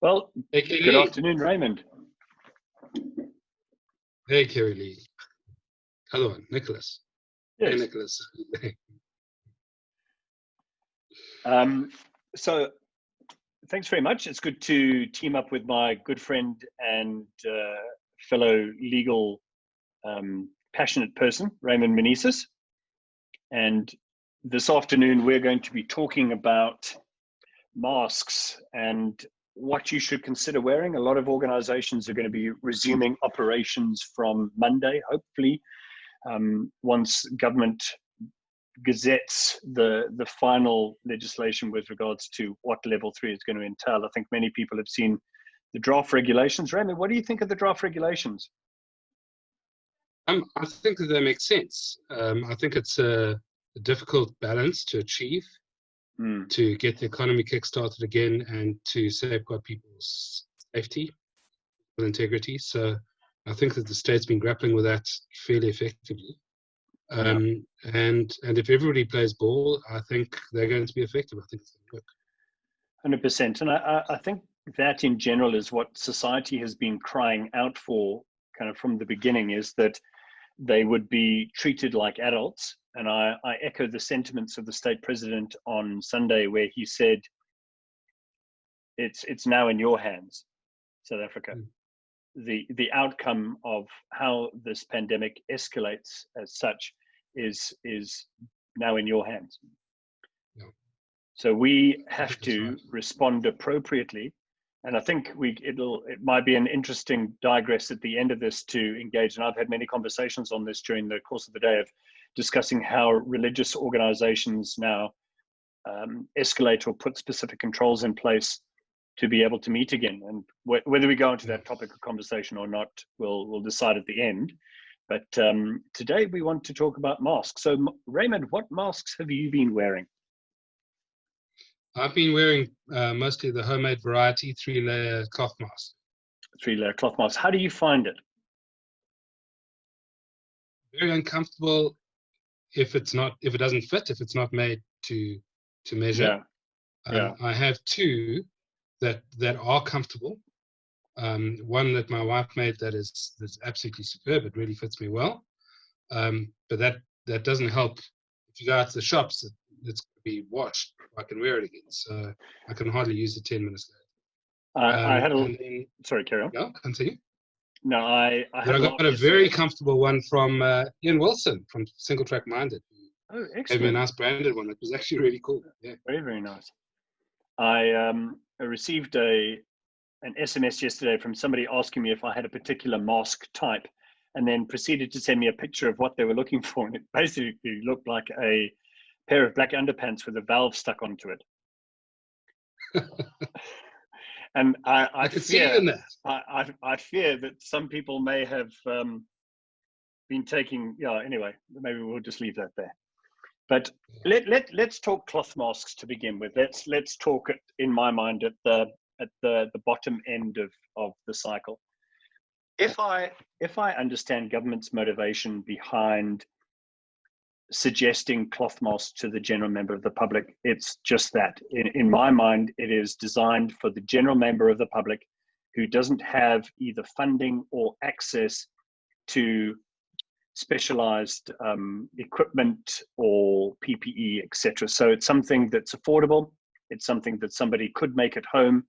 Well, Hey, Kerry good Lee. afternoon, Raymond. Hey, Kerry Lee. Hello, Nicholas. Hey, Yes. Nicholas. So thanks very much. It's good to team up with my good friend and fellow legal passionate person, Raymond Meneses. And this afternoon, we're going to be talking about masks and what you should consider wearing. A lot of organizations are going to be resuming operations from Monday, hopefully, once government gazettes the final legislation with regards to what level 3 is going to entail. I think many people have seen the draft regulations. Raymond, what do you think of the draft regulations? I think that they make sense. I think it's a difficult balance to achieve, to get the economy kick-started again and to safeguard people's safety and integrity. So I think that the state's been grappling with that fairly effectively. And if everybody plays ball, I think they're going to be effective. I think it's going to work. 100%. And I think that in general is what society has been crying out for kind of from the beginning, is that they would be treated like adults. And I echo the sentiments of the state president on Sunday, where he said, it's now in your hands, South Africa. The outcome of how this pandemic escalates as such is now in your hands. So we have to respond appropriately. And I think it might be an interesting digress at the end of this to engage. And I've had many conversations on this during the course of the day, of discussing how religious organizations now escalate or put specific controls in place to be able to meet again. And whether we go into that topic of conversation or not, we'll decide at the end. But today we want to talk about masks. So Raymond, what masks have you been wearing? I've been wearing mostly the homemade variety 3-layer cloth mask. 3-layer cloth mask. How do you find it? Very uncomfortable if it doesn't fit, if it's not made to measure. I have two that are comfortable. One that my wife made that's absolutely superb. It really fits me well. But that doesn't help if you go out to the shops. It's going to be washed. I can wear it again, so I can hardly use it 10 minutes later. Sorry, carry on. Yeah, continue. No, I got a very comfortable one from Ian Wilson from Single Track Minded. Oh, excellent. Gave me a nice branded one. It was actually really cool. Yeah. Very, very nice. I received an SMS yesterday from somebody asking me if I had a particular mask type, and then proceeded to send me a picture of what they were looking for. And it basically looked like a pair of black underpants with a valve stuck onto it. And I could see you in that. I fear that some people may have been taking. Anyway, maybe we'll just leave that there. But let's talk cloth masks to begin with. Let's talk it, in my mind, at the bottom end of the cycle. If I understand government's motivation behind suggesting cloth masks to the general member of the public, it's just that. In my mind, it is designed for the general member of the public who doesn't have either funding or access to specialized equipment or PPE, etc. So it's something that's affordable. It's something that somebody could make at home.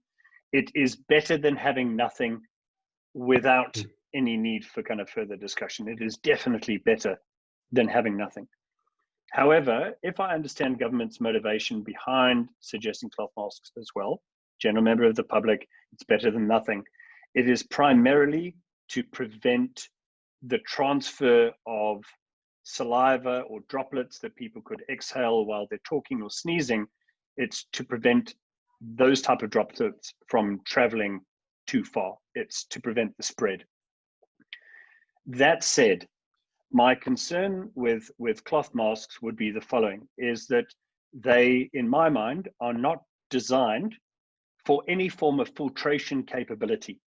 It is better than having nothing without any need for kind of further discussion. It is definitely better than having nothing. However, if I understand government's motivation behind suggesting cloth masks as well, general member of the public, it's better than nothing. It is primarily to prevent the transfer of saliva or droplets that people could exhale while they're talking or sneezing. It's to prevent those type of droplets from traveling too far. It's to prevent the spread. That said, my concern with cloth masks would be the following, is that they, in my mind, are not designed for any form of filtration capability.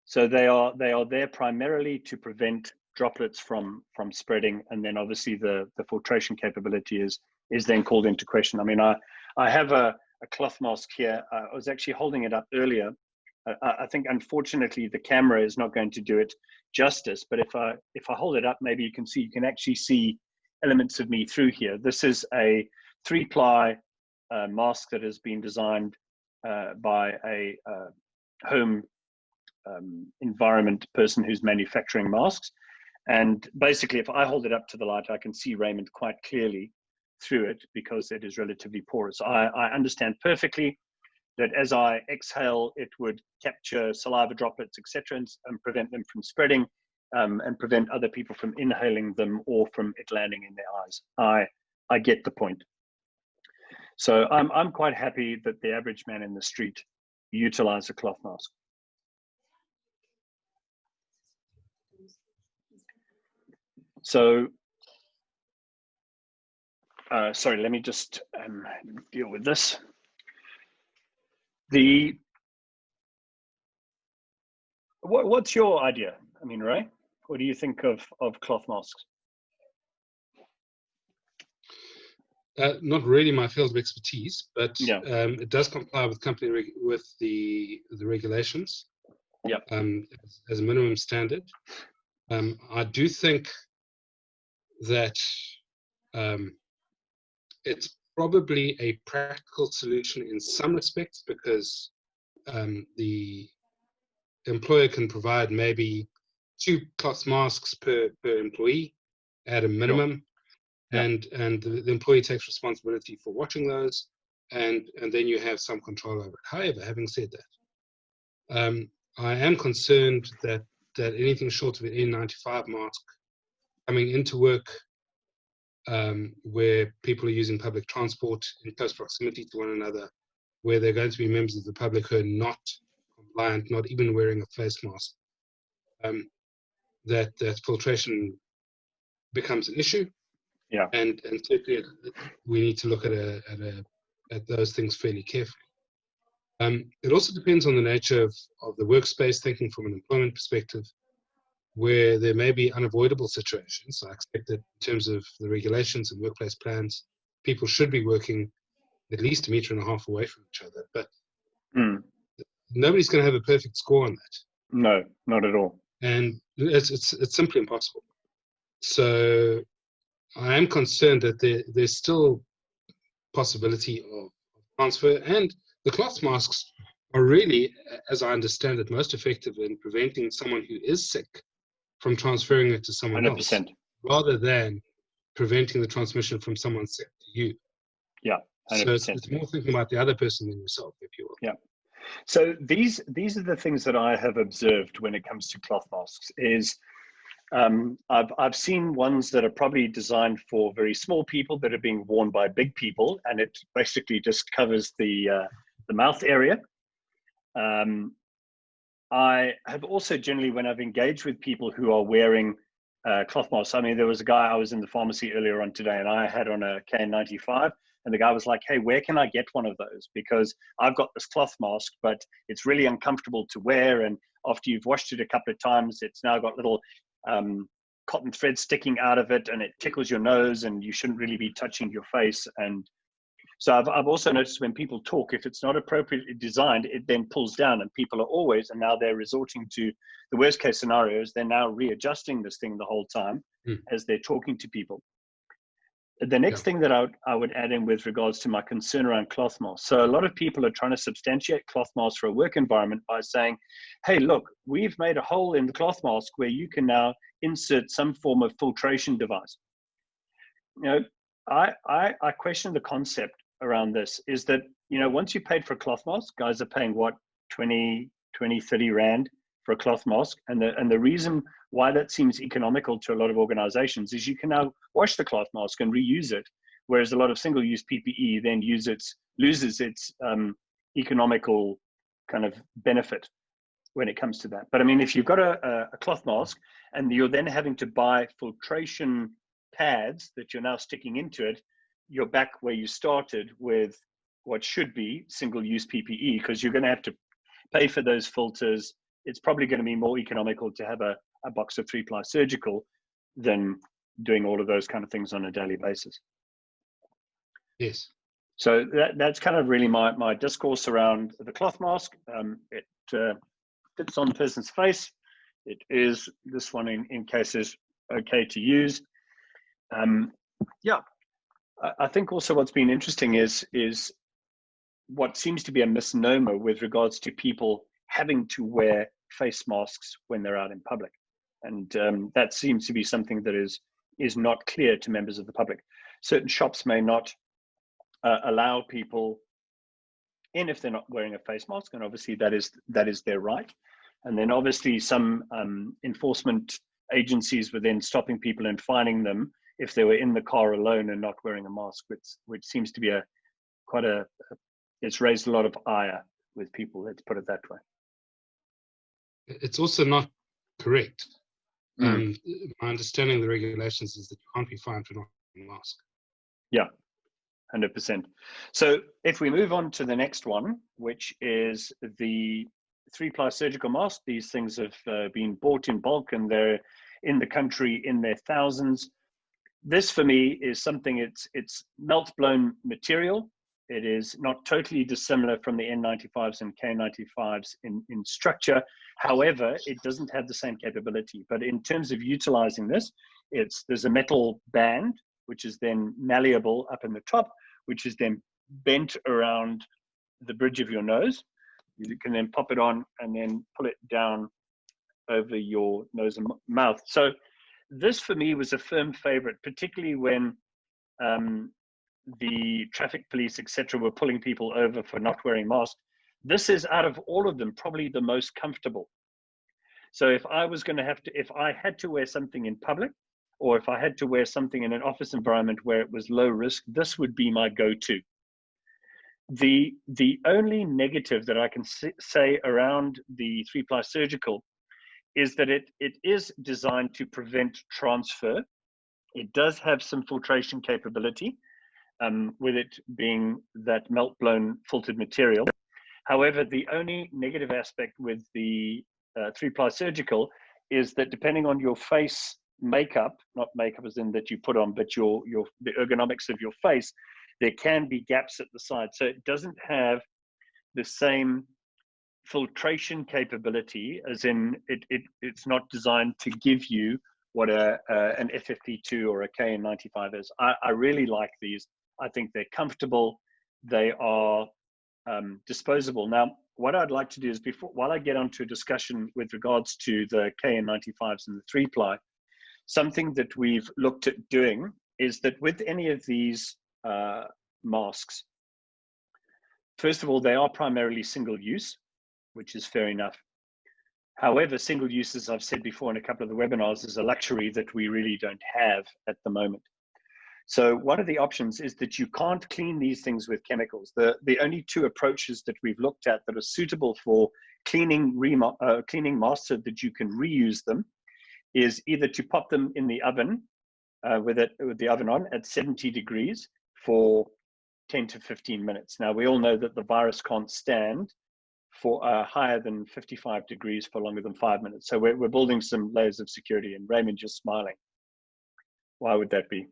So they are there primarily to prevent droplets from spreading, and then obviously the filtration capability is then called into question. I mean, I have a a cloth mask here. I was actually holding it up earlier. I think unfortunately the camera is not going to do it justice, but if I hold it up, maybe you can actually see elements of me through here. This is a 3-ply mask that has been designed by a home environment person who's manufacturing masks. And basically, if I hold it up to the light, I can see Raymond quite clearly through it because it is relatively porous. I understand perfectly that as I exhale, it would capture saliva droplets, etc., and prevent them from spreading, and prevent other people from inhaling them or from it landing in their eyes. I get the point. So I'm quite happy that the average man in the street utilize a cloth mask. So, sorry, let me just deal with this. What's your idea? I mean, Ray, what do you think of cloth masks? Not really my field of expertise, but yeah. It does comply with with the regulations. Yeah. As a minimum standard. I do think that it's probably a practical solution in some respects because the employer can provide maybe 2 cloth masks per employee at a minimum. Sure. And the employee takes responsibility for watching those, and then you have some control over it. However, having said that, I am concerned that anything short of an N95 mask coming into work where people are using public transport in close proximity to one another, where they're going to be members of the public who are not compliant, not even wearing a face mask, that filtration becomes an issue. Yeah. And certainly we need to look at those things fairly carefully. It also depends on the nature of the workspace, thinking from an employment perspective, where there may be unavoidable situations. I expect that in terms of the regulations and workplace plans, people should be working at least 1.5 meters away from each other. But nobody's going to have a perfect score on that. No, not at all. And it's simply impossible. So I am concerned that there's still possibility of transfer, and the cloth masks are really, as I understand it, most effective in preventing someone who is sick from transferring it to someone 100%. else, rather than preventing the transmission from someone sick to you. Yeah, 100%. So it's more thinking about the other person than yourself, if you will. Yeah. So these are the things that I have observed when it comes to cloth masks. Is I've seen ones that are probably designed for very small people that are being worn by big people, and it basically just covers the mouth area. I have also generally, when I've engaged with people who are wearing cloth masks, I mean, there was a guy, I was in the pharmacy earlier on today, and I had on a KN95, and the guy was like, hey, where can I get one of those? Because I've got this cloth mask, but it's really uncomfortable to wear, and after you've washed it a couple of times, it's now got little cotton thread sticking out of it, and it tickles your nose, and you shouldn't really be touching your face. And so I've also noticed when people talk, if it's not appropriately designed, it then pulls down, and people are always, and now they're resorting to the worst case scenarios. They're now readjusting this thing the whole time as they're talking to people. The next thing that I would add in with regards to my concern around cloth masks. So a lot of people are trying to substantiate cloth masks for a work environment by saying, hey, look, we've made a hole in the cloth mask where you can now insert some form of filtration device. You know, I question the concept around this is that, you know, once you paid for a cloth mask, guys are paying what, 20, 30 Rand for a cloth mask. And the reason why that seems economical to a lot of organizations is you can now wash the cloth mask and reuse it. Whereas a lot of single-use PPE then loses its economical kind of benefit when it comes to that. But I mean, if you've got a cloth mask and you're then having to buy filtration pads that you're now sticking into it, you're back where you started with what should be single-use PPE, because you're going to have to pay for those filters. It's probably going to be more economical to have a box of 3-ply surgical than doing all of those kind of things on a daily basis. Yes. So that's kind of really my discourse around the cloth mask. It fits on the person's face. It is, this one in case is okay to use. Yeah, I think also what's been interesting is what seems to be a misnomer with regards to people having to wear face masks when they're out in public. And that seems to be something that is not clear to members of the public. Certain shops may not allow people in if they're not wearing a face mask, and obviously that is their right. And then obviously some enforcement agencies were then stopping people and fining them if they were in the car alone and not wearing a mask, which seems to be it's raised a lot of ire with people, let's put it that way. It's also not correct. My understanding of the regulations is that you can't be fined for not wearing a mask. Yeah, 100%. So if we move on to the next one, which is the 3-ply surgical mask, these things have been bought in bulk and they're in the country in their thousands. This for me is something, it's melt-blown material. It is not totally dissimilar from the N95s and K95s in structure. However, it doesn't have the same capability. But in terms of utilizing this, there's a metal band, which is then malleable up in the top, which is then bent around the bridge of your nose. You can then pop it on and then pull it down over your nose and mouth. So this for me was a firm favorite, particularly when the traffic police, etc., were pulling people over for not wearing masks. This is, out of all of them, probably the most comfortable. So if I was going to if I had to wear something in public, or if I had to wear something in an office environment where it was low risk, this would be my go-to. The only negative that I can say around the 3-ply surgical is that it is designed to prevent transfer. It does have some filtration capability, with it being that melt-blown filtered material. However, the only negative aspect with the 3-ply surgical is that depending on your face makeup, not makeup as in that you put on, but the ergonomics of your face, there can be gaps at the side. So it doesn't have the same filtration capability, as in it's not designed to give you what an FFP2 or a KN95 is. I really like these. I think they're comfortable. They are disposable. Now, what I'd like to do is, while I get onto a discussion with regards to the KN95s and the 3-ply, something that we've looked at doing is that with any of these masks, first of all, they are primarily single use, which is fair enough. However, single use, as I've said before in a couple of the webinars, is a luxury that we really don't have at the moment. So one of the options is that you can't clean these things with chemicals. The only two approaches that we've looked at that are suitable for cleaning masks so that you can reuse them is either to pop them in the oven with the oven on at 70 degrees for 10 to 15 minutes. Now, we all know that the virus can't stand for higher than 55 degrees for longer than 5 minutes. So we're building some layers of security, and Raymond just smiling. Why would that be?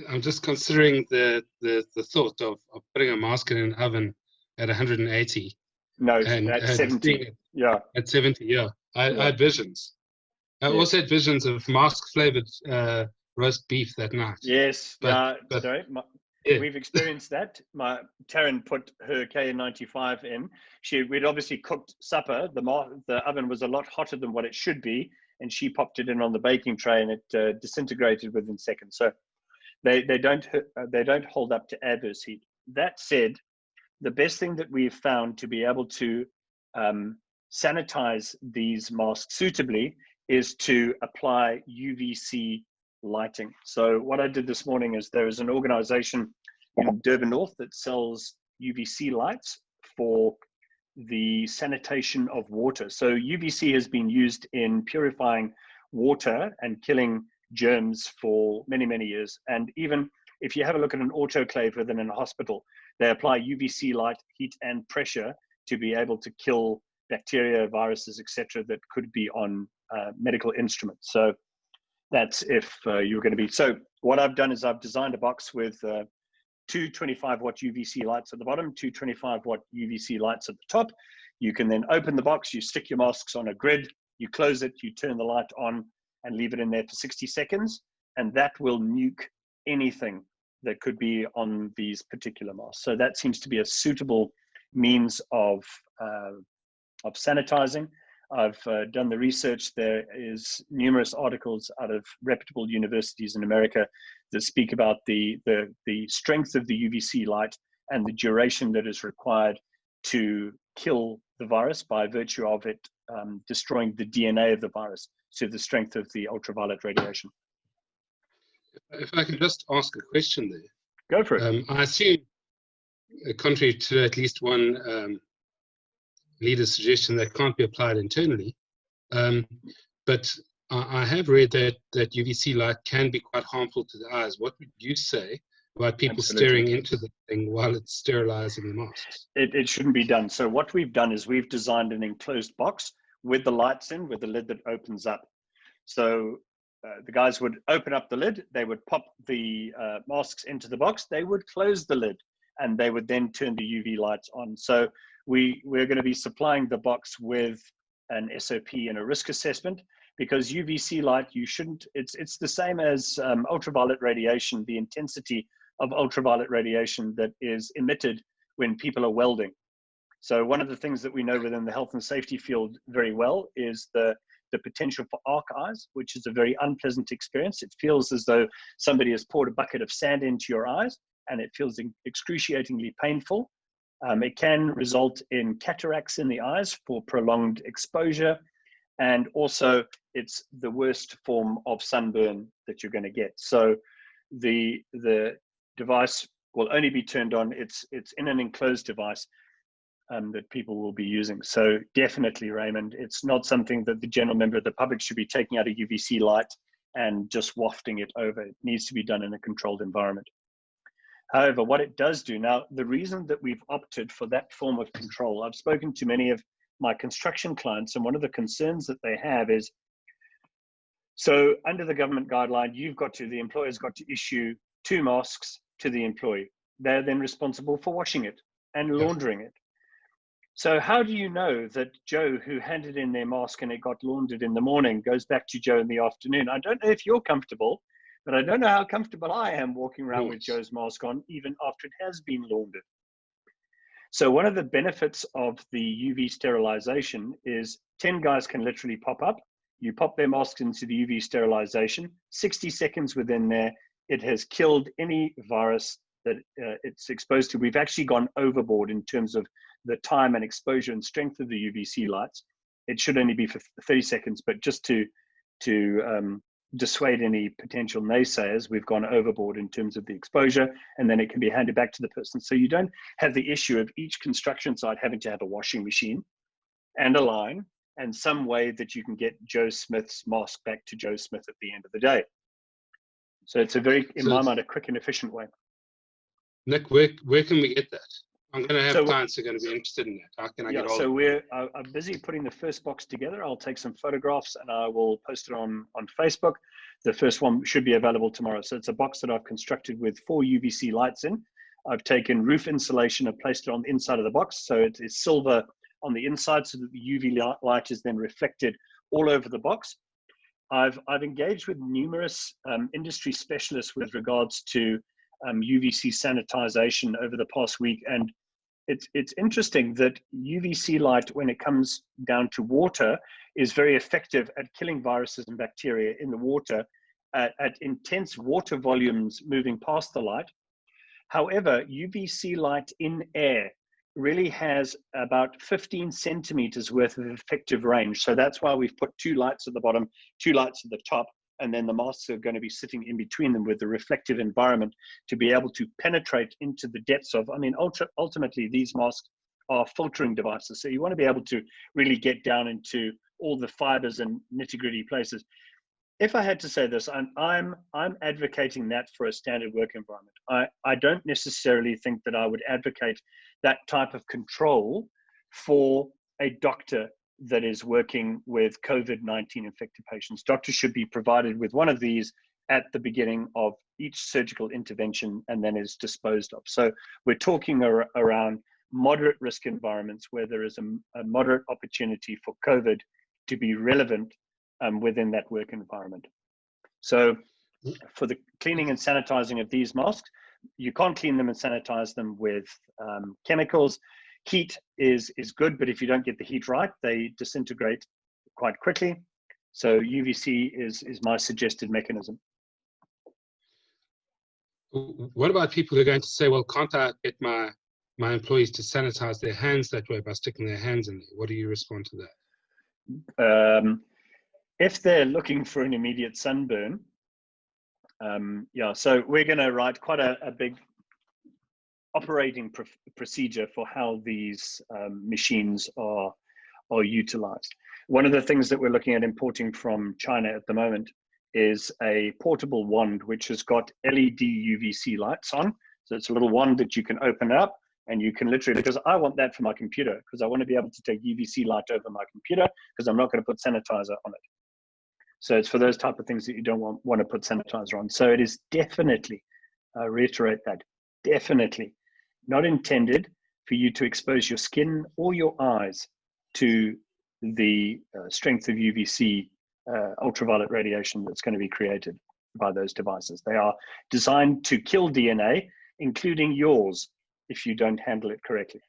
I'm just considering the thought of putting a mask in an oven at 180. No, at 70. Yeah. At 70, yeah. I had visions. I also had visions of mask-flavored roast beef that night. Yes, we've experienced that. Taryn put her KN95 in. We'd obviously cooked supper. The oven was a lot hotter than what it should be, and she popped it in on the baking tray, and it disintegrated within seconds. So they don't hold up to adverse heat. That said, the best thing that we've found to be able to sanitize these masks suitably is to apply UVC lighting. So what I did this morning is, there is an organization in Durban North that sells UVC lights for the sanitation of water. So UVC has been used in purifying water and killing germs for many, many years. And even if you have a look at an autoclave within a hospital, they apply UVC light, heat, and pressure to be able to kill bacteria, viruses, etc., that could be on medical instruments. So That's if you're going to be. So what I've done is I've designed a box with two 25-watt UVC lights at the bottom, two 25-watt UVC lights at the top. You can then open the box, you stick your masks on a grid, you close it, you turn the light on and leave it in there for 60 seconds. And that will nuke anything that could be on these particular masks. So that seems to be a suitable means of sanitizing. I've done the research. There is numerous articles out of reputable universities in America that speak about the strength of the UVC light and the duration that is required to kill the virus by virtue of it destroying the DNA of the virus, so the strength of the ultraviolet radiation. If I can just ask a question there. Go for it. I assume, contrary to at least one leader's suggestion, that can't be applied internally, but I have read that UVC light can be quite harmful to the eyes. What would you say about people staring into the thing while it's sterilizing the masks? It shouldn't be done. So what we've done is we've designed an enclosed box with the lights in, with the lid that opens up. So the guys would open up the lid, they would pop the masks into the box, they would close the lid, and they would then turn the UV lights on. So we're going to be supplying the box with an SOP and a risk assessment, because UVC light, you shouldn't, it's the same as ultraviolet radiation, the intensity of ultraviolet radiation that is emitted when people are welding. So one of the things that we know within the health and safety field very well is the potential for arc eyes, which is a very unpleasant experience. It feels as though somebody has poured a bucket of sand into your eyes, and it feels excruciatingly painful. It can result in cataracts in the eyes for prolonged exposure, and also it's the worst form of sunburn that you're going to get. So the device will only be turned on. It's in an enclosed device that people will be using. So definitely, Raymond, it's not something that the general member of the public should be taking out a UVC light and just wafting it over. It needs to be done in a controlled environment. However, what it does do now, the reason that we've opted for that form of control, I've spoken to many of my construction clients, and one of the concerns that they have is, so under the government guideline, the employer's got to issue 2 masks to the employee. They're then responsible for washing it and laundering it. So how do you know that Joe, who handed in their mask and it got laundered in the morning, goes back to Joe in the afternoon? I don't know if you're comfortable, but I don't know how comfortable I am walking around with Joe's mask on, even after it has been laundered. So one of the benefits of the UV sterilization is 10 guys can literally pop up. You pop their masks into the UV sterilization, 60 seconds within there, it has killed any virus that it's exposed to. We've actually gone overboard in terms of the time and exposure and strength of the UVC lights. It should only be for 30 seconds, but just to dissuade any potential naysayers, we've gone overboard in terms of the exposure, and then it can be handed back to the person. So you don't have the issue of each construction site having to have a washing machine and a line and some way that you can get Joe Smith's mask back to Joe Smith at the end of the day. So it's a very, in my mind, a quick and efficient way. Nick, where can we get that? I'm going to have clients who are going to be interested in that. How can I get hold of it? So I'm busy putting the first box together. I'll take some photographs and I will post it on Facebook. The first one should be available tomorrow. So it's a box that I've constructed with 4 UVC lights in. I've taken roof insulation and placed it on the inside of the box. So it is silver on the inside so that the UV light is then reflected all over the box. I've engaged with numerous industry specialists with regards to UVC sanitization over the past week. And it's interesting that UVC light, when it comes down to water, is very effective at killing viruses and bacteria in the water at intense water volumes moving past the light. However, UVC light in air really has about 15 centimeters worth of effective range. So that's why we've put 2 lights at the bottom, 2 lights at the top, and then the masks are going to be sitting in between them with the reflective environment to be able to penetrate into the depths of, ultimately these masks are filtering devices. So you want to be able to really get down into all the fibers and nitty-gritty places. If I had to say this, I'm advocating that for a standard work environment. I don't necessarily think that I would advocate that type of control for a doctor that is working with COVID-19 infected patients. Doctors should be provided with one of these at the beginning of each surgical intervention and then is disposed of. So we're talking around moderate risk environments where there is a moderate opportunity for COVID to be relevant within that work environment. So for the cleaning and sanitizing of these masks, you can't clean them and sanitize them with chemicals. Heat is good, but if you don't get the heat right, they disintegrate quite quickly. So UVC is my suggested mechanism. What about people who are going to say, well, can't I get my employees to sanitize their hands that way by sticking their hands in there? What do you respond to that? If they're looking for an immediate sunburn, yeah, so we're going to write quite a big operating procedure for how these machines are utilized. One of the things that we're looking at importing from China at the moment is a portable wand which has got LED UVC lights on. So it's a little wand that you can open up and you can literally, because I want that for my computer, because I want to be able to take UVC light over my computer, because I'm not going to put sanitizer on it. So it's for those type of things that you don't want to put sanitizer on. So it is definitely, I reiterate that, definitely not intended for you to expose your skin or your eyes to the strength of UVC ultraviolet radiation that's going to be created by those devices. They are designed to kill DNA, including yours, if you don't handle it correctly.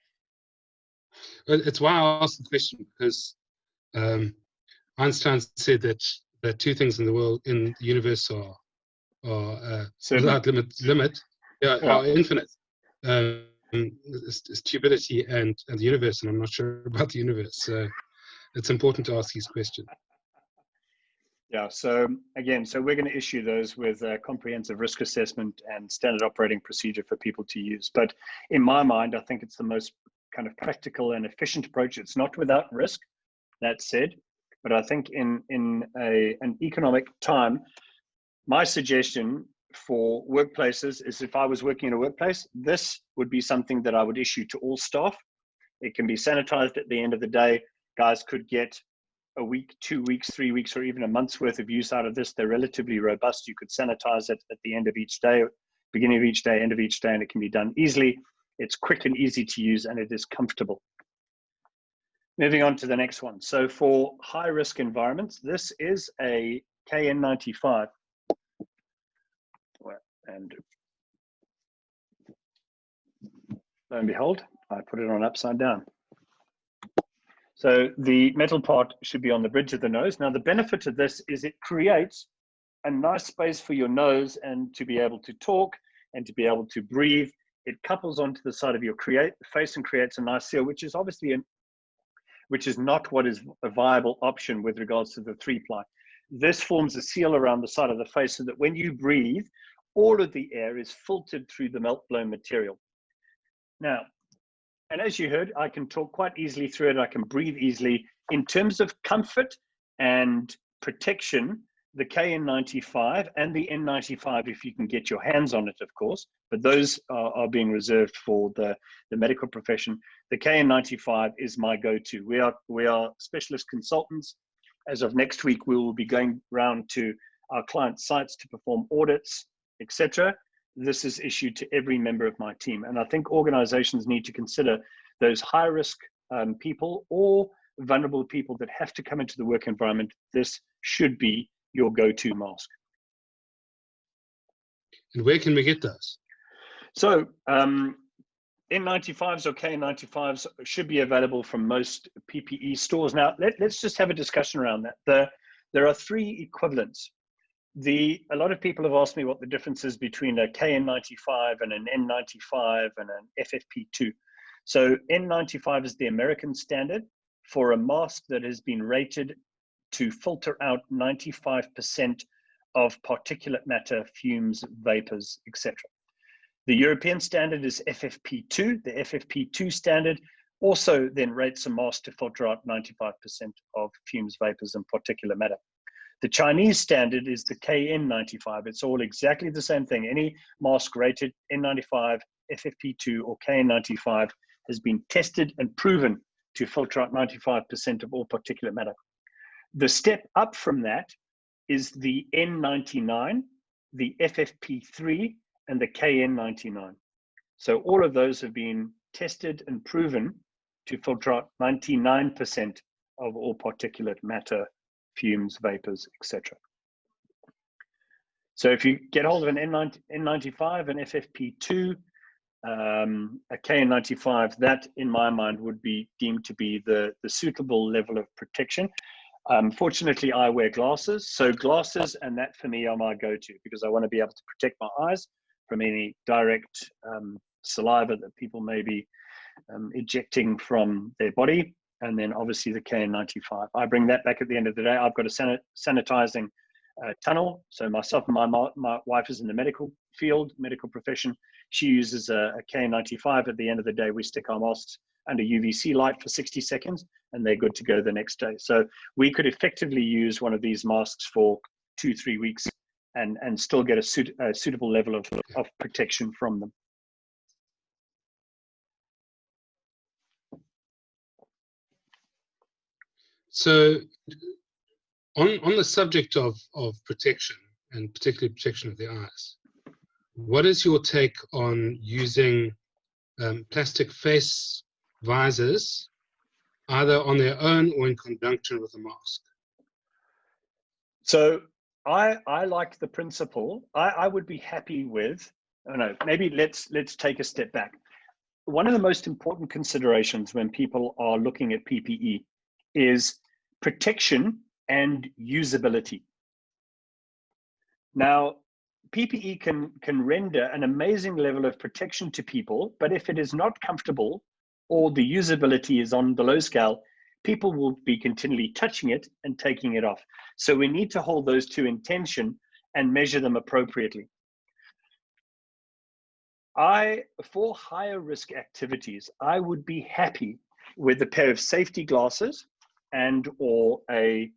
It's why I asked the question, because Einstein said that two things in the world, in the universe, are without limit, are infinite. Stupidity and the universe, and I'm not sure about the universe. So it's important to ask these questions. Yeah, so again, so we're going to issue those with a comprehensive risk assessment and standard operating procedure for people to use. But in my mind, I think it's the most kind of practical and efficient approach. It's not without risk, that said, but I think in an economic time, my suggestion for workplaces is, if I was working in a workplace, this would be something that I would issue to all staff. It can be sanitized at the end of the day. Guys could get a week, 2 weeks, 3 weeks, or even a month's worth of use out of this. They're relatively robust. You could sanitize it at the end of each day, beginning of each day, end of each day, and it can be done easily. It's quick and easy to use, and it is comfortable. Moving on to the next one. So for high risk environments, this is a KN95. And lo and behold, I put it on upside down. So the metal part should be on the bridge of the nose. Now, the benefit of this is it creates a nice space for your nose and to be able to talk and to be able to breathe. It couples onto the side of your face and creates a nice seal, which is obviously which is not what is a viable option with regards to the 3-ply. This forms a seal around the side of the face so that when you breathe, all of the air is filtered through the melt-blown material. Now, and as you heard, I can talk quite easily through it. I can breathe easily. In terms of comfort and protection, the KN95 and the N95, if you can get your hands on it, of course, but those are being reserved for the medical profession. The KN95 is my go-to. We are specialist consultants. As of next week, we will be going around to our client sites to perform audits, etc. This is issued to every member of my team. And I think organizations need to consider those high risk people or vulnerable people that have to come into the work environment. This should be your go-to mask. And where can we get those? So N95s or K95s should be available from most PPE stores. Now, let's just have a discussion around that. There are 3 equivalents. A lot of people have asked me what the difference is between a KN95 and an N95 and an FFP2. So N95 is the American standard for a mask that has been rated to filter out 95% of particulate matter, fumes, vapors, etc. The European standard is FFP2. The FFP2 standard also then rates a mask to filter out 95% of fumes, vapors, and particulate matter. The Chinese standard is the KN95. It's all exactly the same thing. Any mask rated N95, FFP2, or KN95 has been tested and proven to filter out 95% of all particulate matter. The step up from that is the N99, the FFP3, and the KN99. So all of those have been tested and proven to filter out 99% of all particulate matter, fumes, vapors, etc. So if you get hold of an N95, an FFP2, a KN95, that in my mind would be deemed to be the suitable level of protection. Fortunately, I wear glasses, so glasses and that for me are my go-to, because I want to be able to protect my eyes from any direct saliva that people may be ejecting from their body, and then obviously the KN95. I bring that back at the end of the day. I've got a sanitizing tunnel. So myself and my wife is in the medical field, medical profession. She uses a KN95. At the end of the day, we stick our masks under UVC light for 60 seconds and they're good to go the next day. So we could effectively use one of these masks for 2-3 weeks and still get a suitable level of protection from them. So on the subject of protection, and particularly protection of the eyes, what is your take on using plastic face visors, either on their own or in conjunction with a mask? So I like the principle. I would be happy with, I don't know, maybe let's take a step back. One of the most important considerations when people are looking at PPE is protection and usability. Now, PPE can render an amazing level of protection to people, but if it is not comfortable or the usability is on the low scale, people will be continually touching it and taking it off. So we need to hold those two in tension and measure them appropriately. For higher risk activities, I would be happy with a pair of safety glasses and or a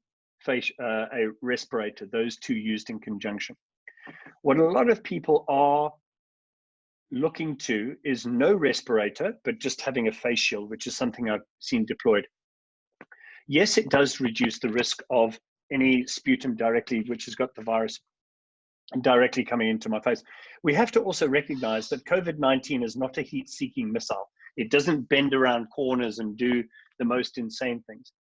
respirator, those two used in conjunction. What a lot of people are looking to is no respirator, but just having a face shield, which is something I've seen deployed. Yes, it does reduce the risk of any sputum directly, which has got the virus directly coming into my face. We have to also recognize that COVID-19 is not a heat-seeking missile. It doesn't bend around corners and do the most insane things.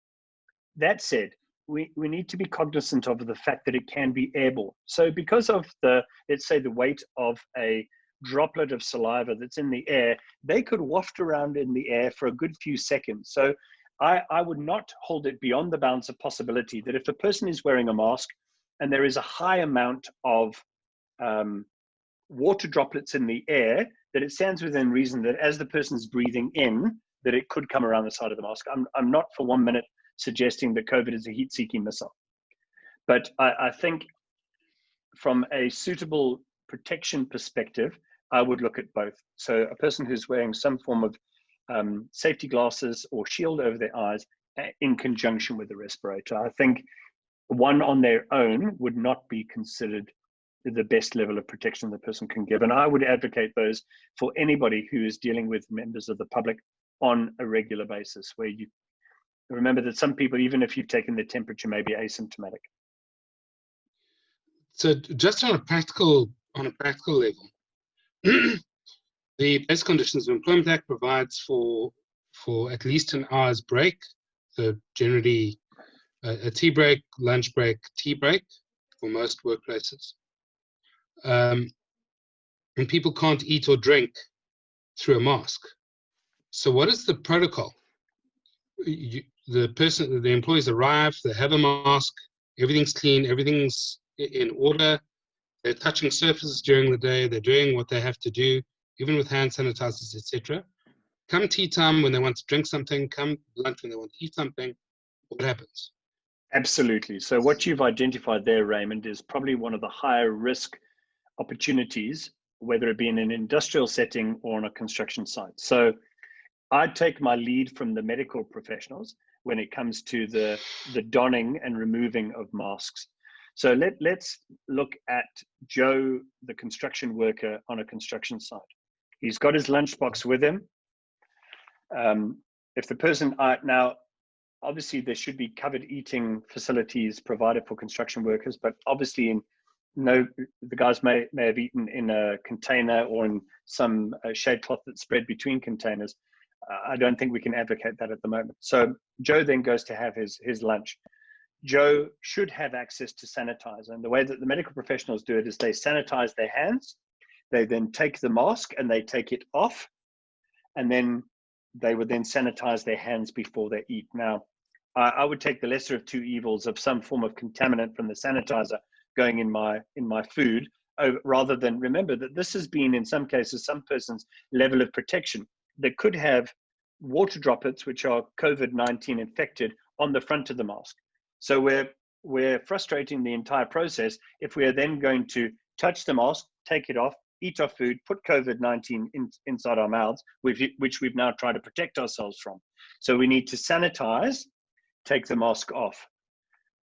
That said, we need to be cognizant of the fact that it can be airborne. So because of let's say the weight of a droplet of saliva that's in the air, they could waft around in the air for a good few seconds. So I would not hold it beyond the bounds of possibility that if a person is wearing a mask and there is a high amount of water droplets in the air, that it stands within reason that as the person's breathing in, that it could come around the side of the mask. I'm not for 1 minute suggesting that COVID is a heat-seeking missile. But I think from a suitable protection perspective, I would look at both. So a person who's wearing some form of safety glasses or shield over their eyes in conjunction with the respirator. I think one on their own would not be considered the best level of protection the person can give. And I would advocate those for anybody who is dealing with members of the public on a regular basis, where you remember that some people, even if you've taken their temperature, may be asymptomatic. So just on a practical level, the Basic Conditions of Employment Act provides for at least an hour's break. So generally a tea break, lunch break, tea break for most workplaces. And people can't eat or drink through a mask. So what is the protocol? The employees arrive, they have a mask, everything's clean, everything's in order. They're touching surfaces during the day, they're doing what they have to do, even with hand sanitizers, etc. Come tea time when they want to drink something, come lunch when they want to eat something, what happens? Absolutely. So what you've identified there, Raymond, is probably one of the higher risk opportunities, whether it be in an industrial setting or on a construction site. So I'd take my lead from the medical professionals when it comes to the donning and removing of masks. So let's look at Joe, the construction worker on a construction site. He's got his lunchbox with him. if the person now, obviously there should be covered eating facilities provided for construction workers, but obviously the guys may have eaten in a container or in some shade cloth that's spread between containers. I don't think we can advocate that at the moment. So Joe then goes to have his lunch. Joe should have access to sanitizer. And the way that the medical professionals do it is they sanitize their hands. They then take the mask and they take it off. And then they would then sanitize their hands before they eat. Now, I would take the lesser of two evils of some form of contaminant from the sanitizer going in my food, rather than, remember that this has been, in some cases, some person's level of protection that could have water droplets, which are COVID-19 infected, on the front of the mask. So we're frustrating the entire process if we are then going to touch the mask, take it off, eat our food, put COVID-19 inside our mouths, which we've now tried to protect ourselves from. So we need to sanitize, take the mask off,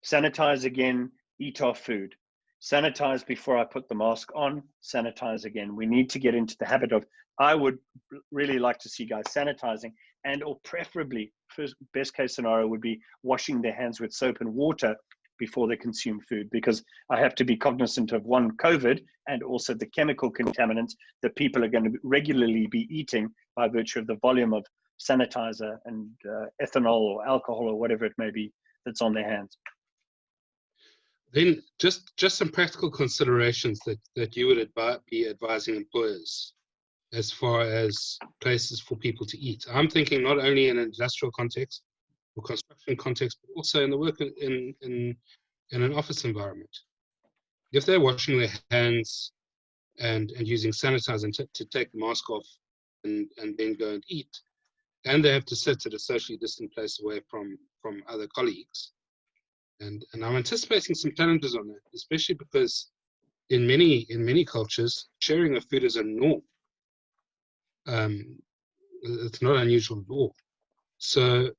sanitize again, eat our food, sanitize before I put the mask on, sanitize again. We need to get into the habit of, I would really like to see guys sanitizing, and or preferably, best case scenario would be washing their hands with soap and water before they consume food, because I have to be cognizant of one, COVID, and also the chemical contaminants that people are going to regularly be eating by virtue of the volume of sanitizer and ethanol or alcohol or whatever it may be that's on their hands. Then just some practical considerations that you would be advising employers as far as places for people to eat. I'm thinking not only in an industrial context or construction context, but also in the work in an office environment. If they're washing their hands and using sanitizer to take the mask off and then go and eat, and they have to sit at a socially distant place away from other colleagues, and I'm anticipating some challenges on that, especially because in many cultures, sharing of food is a norm. It's not unusual at all. So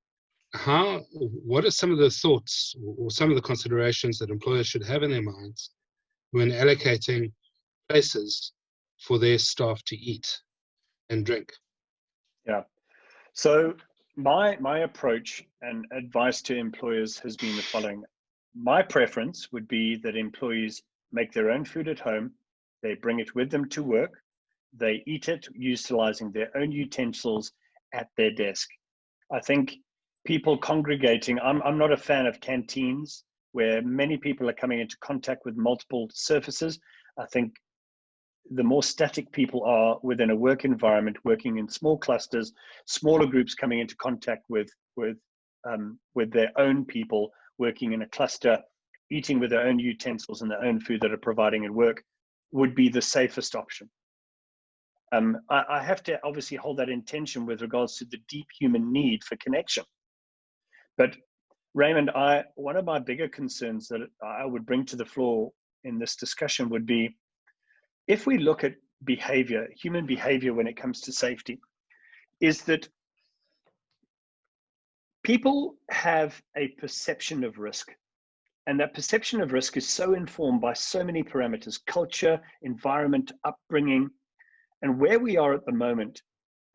what are some of the thoughts or some of the considerations that employers should have in their minds when allocating places for their staff to eat and drink? Yeah. So my approach and advice to employers has been the following. My preference would be that employees make their own food at home. They bring it with them to work. They eat it utilizing their own utensils at their desk. I think people congregating, I'm not a fan of canteens where many people are coming into contact with multiple surfaces. I think the more static people are within a work environment, working in small clusters, smaller groups coming into contact with their own people, working in a cluster, eating with their own utensils and their own food that are providing at work, would be the safest option. I have to obviously hold that in tension with regards to the deep human need for connection. But Raymond, one of my bigger concerns that I would bring to the floor in this discussion would be, if we look at behavior, human behavior when it comes to safety, is that people have a perception of risk. And that perception of risk is so informed by so many parameters: culture, environment, upbringing. And where we are at the moment,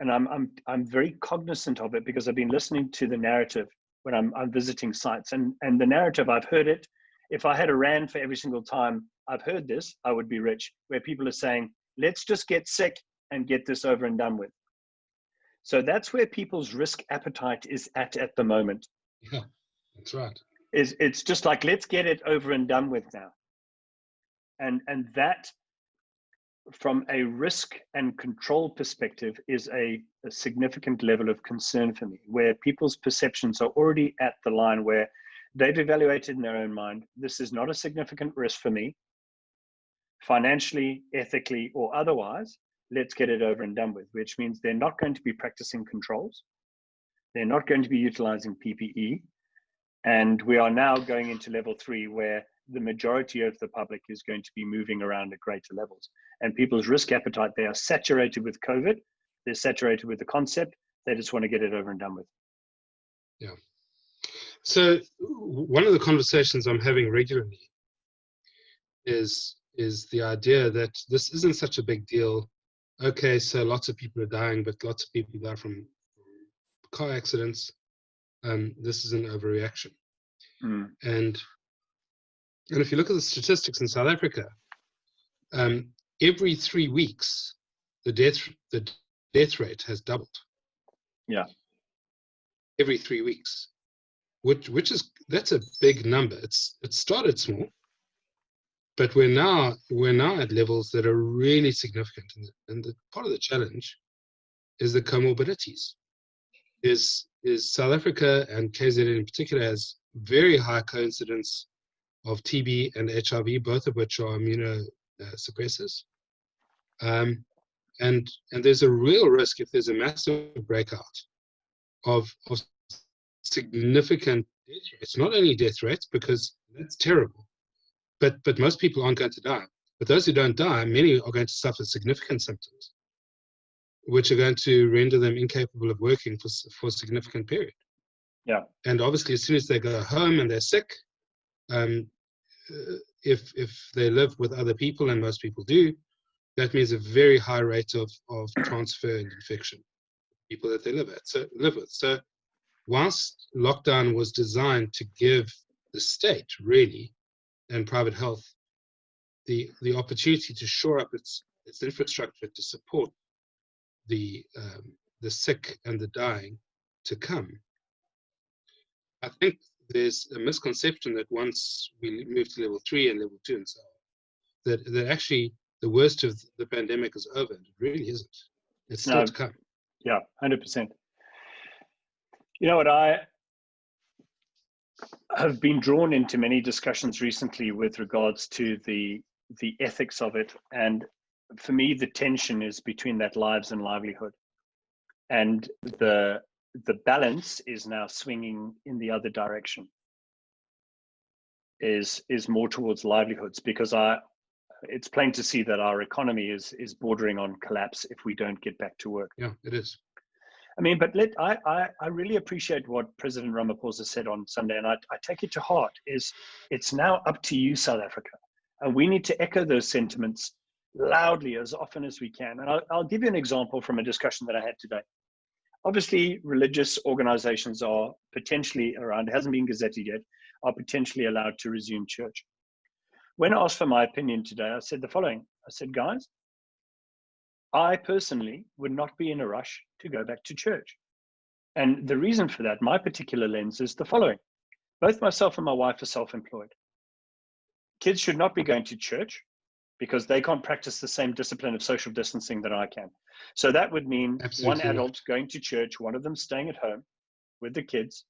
and I'm very cognizant of it because I've been listening to the narrative when I'm visiting sites, and the narrative, I've heard it. If I had a rand for every single time I've heard this, I would be rich, where people are saying, let's just get sick and get this over and done with. So that's where people's risk appetite is at the moment. Yeah, that's right. It's just like, let's get it over and done with now. And that, from a risk and control perspective, is a significant level of concern for me, where people's perceptions are already at the line where they've evaluated in their own mind, this is not a significant risk for me, financially, ethically, or otherwise. Let's get it over and done with, which means they're not going to be practicing controls. They're not going to be utilizing PPE. And we are now going into level 3, where the majority of the public is going to be moving around at greater levels. And people's risk appetite, they are saturated with COVID. They're saturated with the concept. They just want to get it over and done with. Yeah. So one of the conversations I'm having regularly is the idea that this isn't such a big deal. Okay, so lots of people are dying, but lots of people die from car accidents, this is an overreaction. And if you look at the statistics in South Africa, every 3 weeks, the death rate has doubled. Yeah. Every 3 weeks, that's a big number. It started small, but we're now at levels that are really significant. And the part of the challenge is the comorbidities. Is South Africa, and KZN in particular, has very high coincidence of TB and HIV, both of which are immunosuppressors. And there's a real risk, if there's a massive breakout, of significant death rates. Not only death rates, because that's terrible, but most people aren't going to die. But those who don't die, many are going to suffer significant symptoms, which are going to render them incapable of working for a significant period. Yeah. And obviously, as soon as they go home and they're sick, if they live with other people, and most people do, that means a very high rate of transfer and infection, people that they live with. So whilst lockdown was designed to give the state, really, and private health, the opportunity to shore up its infrastructure to support the sick and the dying to come, I think there's a misconception that once we move to level 3 and level 2 and so on, that actually the worst of the pandemic is over. And it really isn't. It's still to come. Yeah, 100%. You know what, I have been drawn into many discussions recently with regards to the ethics of it. And for me, the tension is between that lives and livelihood. And the balance is now swinging in the other direction, is more towards livelihoods, because it's plain to see that our economy is bordering on collapse if we don't get back to work. Yeah, it is. I mean, but I really appreciate what President Ramaphosa said on Sunday, and I take it to heart, is it's now up to you, South Africa. And we need to echo those sentiments loudly as often as we can. And I'll give you an example from a discussion that I had today. Obviously, religious organizations are potentially around, it hasn't been gazetted yet, are potentially allowed to resume church. When asked for my opinion today, I said the following. I said, guys, I personally would not be in a rush to go back to church. And the reason for that, my particular lens, is the following. Both myself and my wife are self-employed. Kids should not be going to church because they can't practice the same discipline of social distancing that I can. So that would mean Absolutely one adult going to church, one of them staying at home with the kids.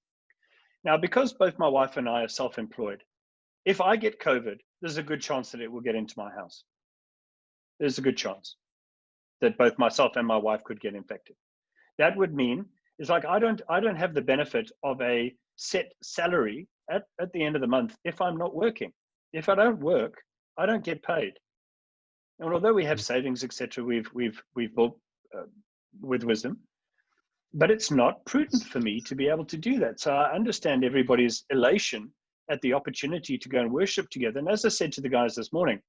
Now, because both my wife and I are self-employed, if I get COVID, there's a good chance that it will get into my house. There's a good chance that both myself and my wife could get infected. That would mean, it's like I don't have the benefit of a set salary at the end of the month if I'm not working. If I don't work, I don't get paid. And although we have savings, etc., we've built with wisdom, but it's not prudent for me to be able to do that. So I understand everybody's elation at the opportunity to go and worship together. And as I said to the guys this morning,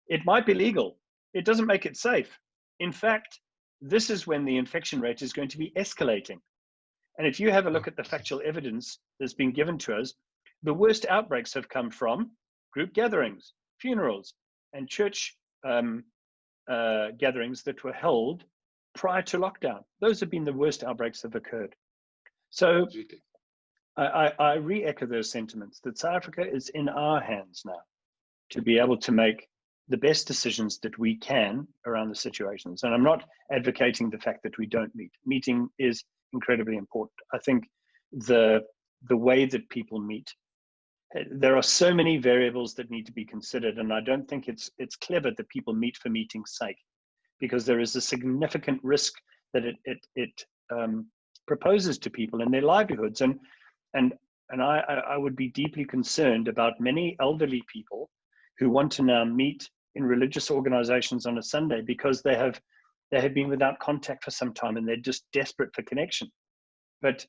it might be legal. It doesn't make it safe. In fact, this is when the infection rate is going to be escalating. And if you have a look at the factual evidence that's been given to us, the worst outbreaks have come from group gatherings, funerals, and church gatherings that were held prior to lockdown. Those have been the worst outbreaks that have occurred. So I re-echo those sentiments that South Africa is in our hands now to be able to make the best decisions that we can around the situations. And I'm not advocating the fact that we don't meet. Meeting is incredibly important. I think the way that people meet, there are so many variables that need to be considered, and I don't think it's clever that people meet for meeting's sake, because there is a significant risk that it proposes to people in their livelihoods. And I would be deeply concerned about many elderly people who want to now meet in religious organizations on a Sunday because they have been without contact for some time and they're just desperate for connection. But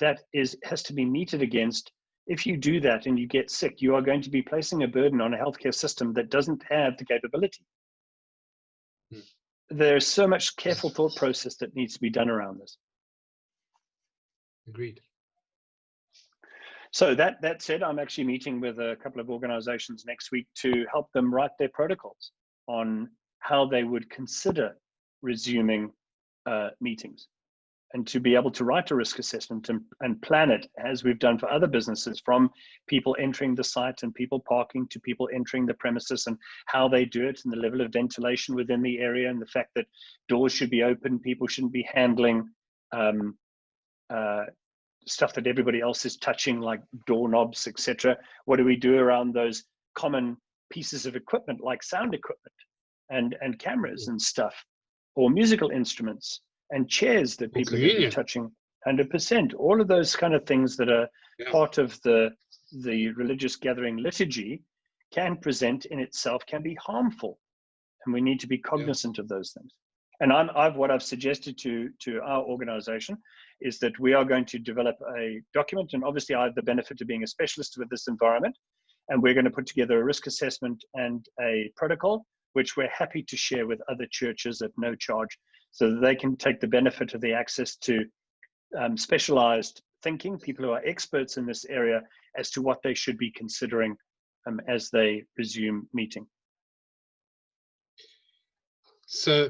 that has to be meted against. If you do that and you get sick, you are going to be placing a burden on a healthcare system that doesn't have the capability. There's so much careful thought process that needs to be done around this. Agreed. So that said, I'm actually meeting with a couple of organizations next week to help them write their protocols on how they would consider resuming meetings, and to be able to write a risk assessment and plan it as we've done for other businesses, from people entering the site and people parking to people entering the premises, and how they do it, and the level of ventilation within the area, and the fact that doors should be open, people shouldn't be handling stuff that everybody else is touching, like doorknobs, etc. What do we do around those common pieces of equipment, like sound equipment and cameras and stuff, or musical instruments and chairs that people are going to be touching? 100%. All of those kind of things that are part of the religious gathering liturgy can present in itself, can be harmful, and we need to be cognizant of those things. And what I've suggested to our organization is that we are going to develop a document, and obviously I have the benefit of being a specialist with this environment, and we're going to put together a risk assessment and a protocol, which we're happy to share with other churches at no charge, so that they can take the benefit of the access to specialized thinking, people who are experts in this area, as to what they should be considering as they resume meeting. So,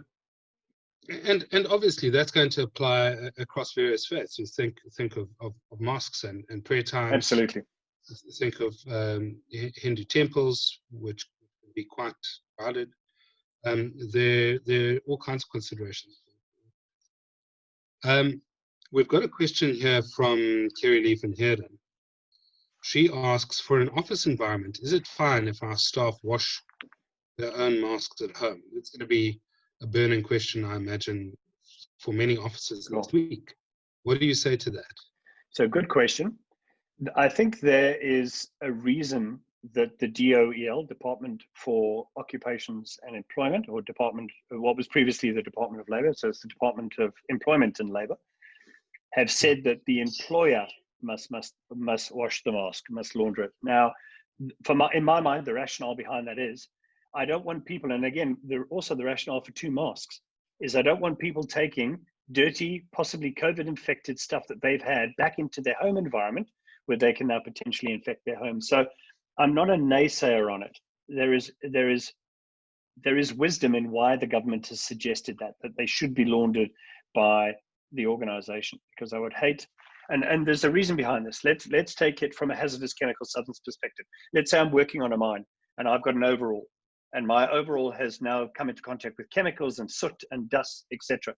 and obviously that's going to apply across various faiths. You think of mosques and prayer times. Absolutely. Think of Hindu temples, which can be quite crowded. There are all kinds of considerations. We've got a question here from Kerry Lee van Heerden. She asks, for an office environment, is it fine if our staff wash their own masks at home? It's going to be a burning question, I imagine, for many offices next week. What do you say to that? So, good question. I think there is a reason that the DOEL, Department for Occupations and Employment, or what was previously the Department of Labor, so it's the Department of Employment and Labor, have said that the employer must wash the mask, must launder it. Now, in my mind, the rationale behind that is, I don't want people, and again, also the rationale for 2 masks, is I don't want people taking dirty, possibly COVID-infected stuff that they've had back into their home environment, where they can now potentially infect their home. So I'm not a naysayer on it. There is wisdom in why the government has suggested that they should be laundered by the organization, because I would hate, and there's a reason behind this. Let's take it from a hazardous chemical substance perspective. Let's say I'm working on a mine and I've got an overall, and my overall has now come into contact with chemicals and soot and dust, etc.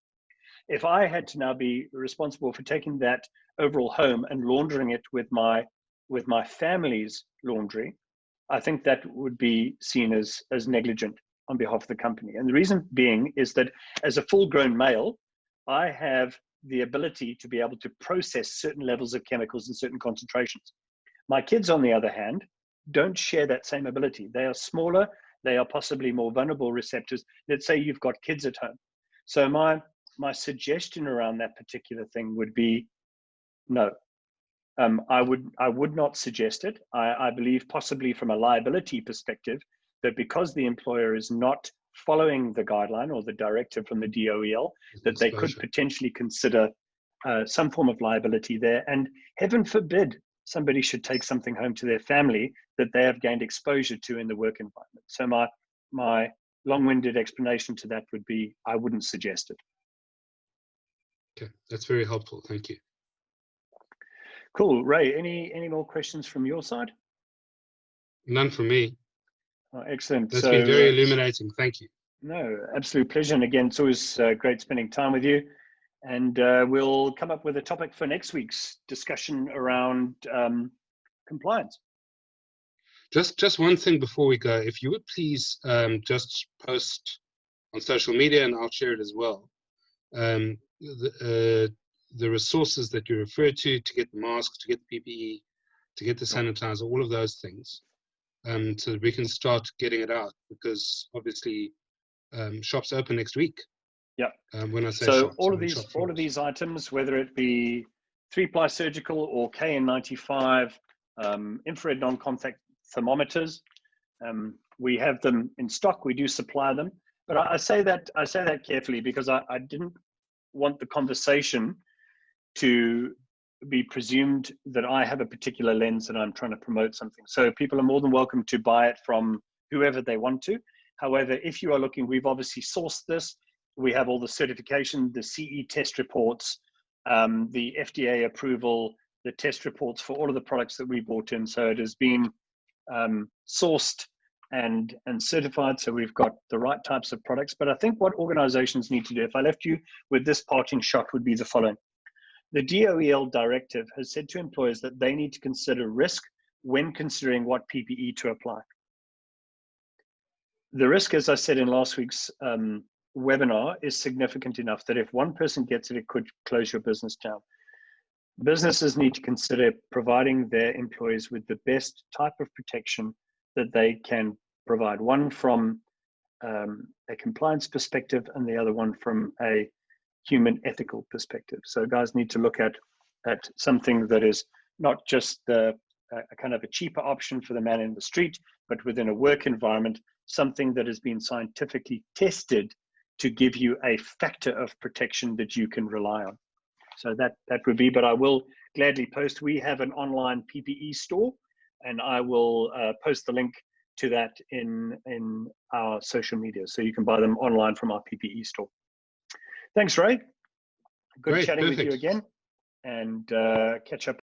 If I had to now be responsible for taking that overall home and laundering it with my family's laundry, I think that would be seen as negligent on behalf of the company. And the reason being is that as a full-grown male, I have the ability to be able to process certain levels of chemicals in certain concentrations. My kids, on the other hand, don't share that same ability. They are smaller, they are possibly more vulnerable receptors. Let's say you've got kids at home. So my suggestion around that particular thing would be no. I would not suggest it. I believe, possibly from a liability perspective, that because the employer is not following the guideline or the directive from the DOEL, that they could potentially consider some form of liability there. And heaven forbid somebody should take something home to their family that they have gained exposure to in the work environment. So my long-winded explanation to that would be, I wouldn't suggest it. Okay, that's very helpful. Thank you. Cool. Ray, any more questions from your side? None from me. Oh, excellent. That's been very illuminating. Thank you. No, absolute pleasure. And again, it's always great spending time with you. And we'll come up with a topic for next week's discussion around compliance. Just one thing before we go. If you would please just post on social media, and I'll share it as well, the resources that you refer to get the masks, to get the PPE, to get the sanitizer, all of those things, so that we can start getting it out, because obviously shops open next week. Yeah. When I say so shops, all of these items, whether it be 3-ply surgical or KN95, infrared non-contact thermometers, we have them in stock. We do supply them, but I say that carefully, because I didn't want the conversation to be presumed that I have a particular lens and I'm trying to promote something. So people are more than welcome to buy it from whoever they want to. However, if you are looking, we've obviously sourced this. We have all the certification, the CE test reports, the FDA approval, the test reports for all of the products that we bought in. So it has been sourced and certified. So we've got the right types of products. But I think what organizations need to do, if I left you with this parting shot, would be the following. The DOEL directive has said to employers that they need to consider risk when considering what PPE to apply. The risk, as I said in last week's webinar, is significant enough that if one person gets it, it could close your business down. Businesses need to consider providing their employees with the best type of protection that they can provide. One from a compliance perspective and the other one from a human ethical perspective. So guys need to look at something that is not just a kind of a cheaper option for the man in the street, but within a work environment, something that has been scientifically tested to give you a factor of protection that you can rely on. So that would be, but I will gladly post. We have an online PPE store, and I will post the link to that in our social media. So you can buy them online from our PPE store. Thanks, Ray. Good chatting with you again, and catch up